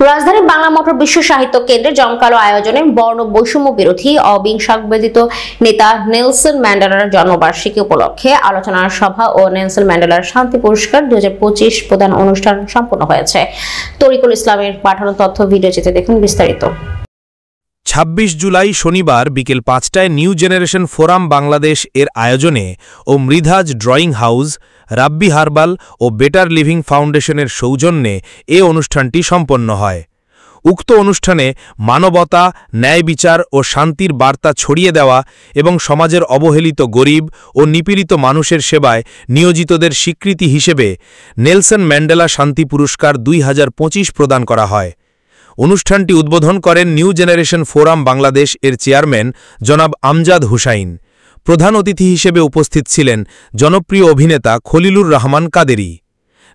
রাজধানী বাংলা মোটর বিশ্ব সাহিত্য কেন্দ্রে জমকালো আয়োজনে বর্ণ বৈষম্য বিরোধী অবিংশাবেদিত নেতা নেলসন ম্যান্ডেলার জন্মবার্ষিকী উপলক্ষে আলোচনা সভা ও নেলসন ম্যান্ডেলার শান্তি পুরস্কার 2025 প্রদান অনুষ্ঠান সম্পন্ন হয়েছে। তরিকুল ইসলামের পাঠানো তথ্য ভিডিওচিত্রে দেখুন বিস্তারিত। 26 জুলাই শনিবার বিকেল 5টায় নিউ জেনারেশন ফোরাম বাংলাদেশ এর আয়োজনে ও মৃধাজ ড্রয়িং হাউস, রাব্বি হার্বাল ও বেটার লিভিং ফাউন্ডেশনের সৌজন্যে এ অনুষ্ঠানটি সম্পন্ন হয়। উক্ত অনুষ্ঠানে মানবতা, ন্যায় বিচার ও শান্তির বার্তা ছড়িয়ে দেওয়া এবং সমাজের অবহেলিত গরিব ও নিপীড়িত মানুষের সেবায় নিয়োজিতদের স্বীকৃতি হিসেবে নেলসন ম্যান্ডেলা শান্তি পুরস্কার 2025 প্রদান করা হয়। অনুষ্ঠানটি উদ্বোধন করেন নিউ জেনারেশন ফোরাম বাংলাদেশ এর চেয়ারম্যান জনাব আমজাদ হুসাইন। প্রধান অতিথি হিসেবে উপস্থিত ছিলেন জনপ্রিয় অভিনেতা খলিলুর রহমান কাদেরী।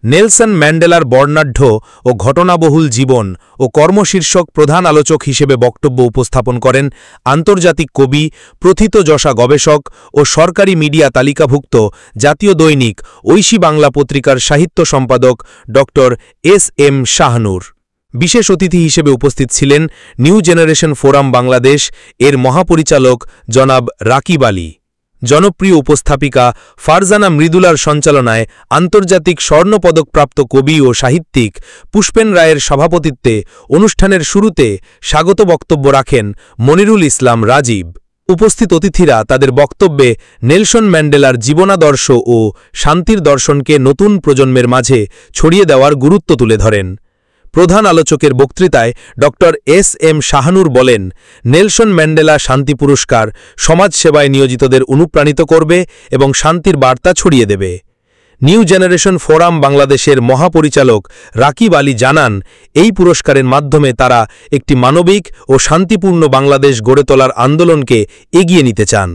নেলসন ম্যান্ডেলার বর্ণাঢ্য ও ঘটনাবহুল জীবন ও কর্মশীর্ষক প্রধান আলোচক হিসেবে বক্তব্য উপস্থাপন করেন আন্তর্জাতিক কবি, প্রথিতযশা গবেষক ও সরকারি মিডিয়া তালিকাভুক্ত জাতীয় দৈনিক ঐশী বাংলা পত্রিকার সাহিত্য সম্পাদক ড.এস.এম. শাহনূর। বিশেষ অতিথি হিসেবে উপস্থিত ছিলেন নিউ জেনারেশন ফোরাম বাংলাদেশ এর মহাপরিচালক জনাব রাকিব আলী। জনপ্রিয় উপস্থাপিকা ফারজানা মৃদুলার সঞ্চালনায় আন্তর্জাতিক স্বর্ণপদকপ্রাপ্ত কবি ও সাহিত্যিক পুষ্পেন রায়ের সভাপতিত্বে অনুষ্ঠানের শুরুতে স্বাগত বক্তব্য রাখেন মনিরুল ইসলাম রাজীব। উপস্থিত অতিথিরা তাদের বক্তব্যে নেলসন ম্যান্ডেলার জীবনাদর্শ ও শান্তির দর্শনকে নতুন প্রজন্মের মাঝে ছড়িয়ে দেওয়ার গুরুত্ব তুলে ধরেন। প্রধান আলোচকের বক্তৃতায় ড.এস.এম. শাহনূর বলেন, নেলসন ম্যান্ডেলা শান্তি পুরস্কার সমাজসেবায় নিয়োজিতদের অনুপ্রাণিত করবে এবং শান্তির বার্তা ছড়িয়ে দেবে। নিউ জেনারেশন ফোরাম বাংলাদেশের মহাপরিচালক রাকিব আলী জানান, এই পুরস্কারের মাধ্যমে তারা একটি মানবিক ও শান্তিপূর্ণ বাংলাদেশ গড়ে তোলার আন্দোলনকে এগিয়ে নিতে চান।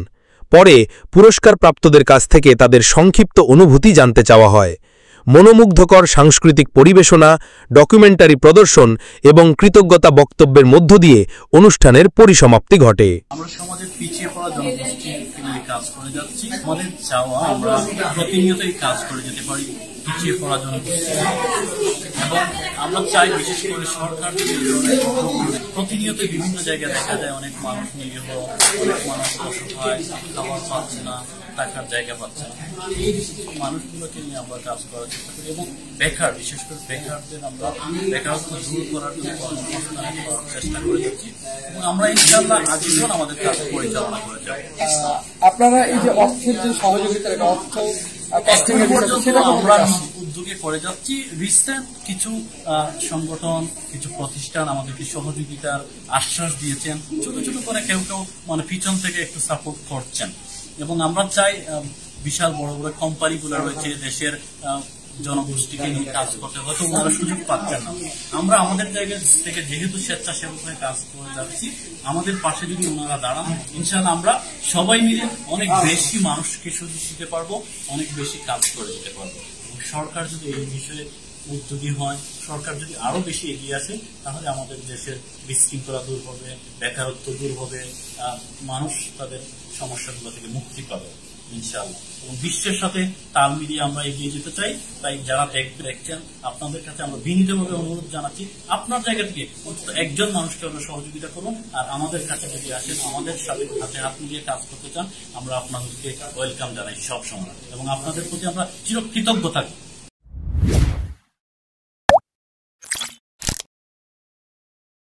পরে পুরস্কারপ্রাপ্তদের কাছ থেকে তাদের সংক্ষিপ্ত অনুভূতি জানতে চাওয়া হয়। মনোমুগ্ধকর সাংস্কৃতিক পরিবেশনা, ডকুমেন্টারি প্রদর্শন এবং কৃতজ্ঞতা বক্তব্যের মধ্য দিয়ে অনুষ্ঠানের পরিসমাপ্তি ঘটে। আমরা সমাজের পিছিয়ে পড়া জনগোষ্ঠী কাজ করে যাচ্ছি। আমাদের চাওয়া আমরা প্রতিনিয়তই কাজ করে যেতে পারি পিছিয়ে পড়া জনগোষ্ঠী, এবং আমরা চাই বিশেষ করে সরকার প্রতিনিয়ত বিভিন্ন জায়গায় দেখা যায় অনেক মানুষ নিরীহ, অনেক মানুষ অসহায়, খাবার পাচ্ছে না, থাকার জায়গা পাচ্ছে না। এই মানুষগুলোকে নিয়ে আমরা কাজ করার চেষ্টা করি এবং বেকার, বিশেষ করে বেকারদের আমরা বেকারত্ব দূর করার জন্য কর্মসংস্থান করার চেষ্টা করে যাচ্ছি এবং আমরা ইনশাআল্লাহ আজীবন আমাদের কাজ পরিচালনা করে যাব। আপনারা এই যে অর্থের যে সহযোগিতা, অর্থ আমরা উদ্যোগে করে যাচ্ছি। রিসেন্ট কিছু সংগঠন, কিছু প্রতিষ্ঠান আমাদেরকে সহযোগিতার আশ্বাস দিয়েছেন, ছোট ছোট করে কেউ কেউ পিছন থেকে একটু সাপোর্ট করছেন এবং আমরা চাই বিশাল বড় বড় কোম্পানিগুলো রয়েছে দেশের জনগোষ্ঠীকে নিয়ে কাজ করতে, হয়তো ওনারা সুযোগ পাচ্ছেন না। আমরা আমাদের জায়গা থেকে যেহেতু স্বেচ্ছাসেবক হয়ে কাজ করে যাচ্ছি, আমাদের পাশে যদি ওনারা দাঁড়ান, ইনশাআল্লাহ আমরা সবাই মিলে অনেক বেশি মানুষকে সুযোগ দিতে পারবো, অনেক বেশি কাজ করে দিতে পারবো। সরকার যদি এই বিষয়ে উদ্যোগী হয়, সরকার যদি আরো বেশি এগিয়ে আসে, তাহলে আমাদের দেশের বিশৃঙ্খলা দূর হবে, বেকারত্ব দূর হবে, মানুষ তাদের সমস্যাগুলো থেকে মুক্তি পাবে ইনশাআল্লাহ। এবং বিশ্বের সাথে তাল মিলিয়ে আমরা এগিয়ে যেতে চাই। তাই যারা দেখছেন, আপনাদের কাছে আমরা বিনীতভাবে অনুরোধ জানাচ্ছি, আপনার জায়গা থেকে অন্তত একজন মানুষকে আমরা সহযোগিতা করুন, আর আমাদের কাছে যদি আসেন, আমাদের সাথে হাতে হাত মিলিয়ে কাজ করতে চান, আমরা আপনাদেরকে ওয়েলকাম জানাই সব সময় এবং আপনাদের প্রতি আমরা চিরকৃতজ্ঞ থাকবো।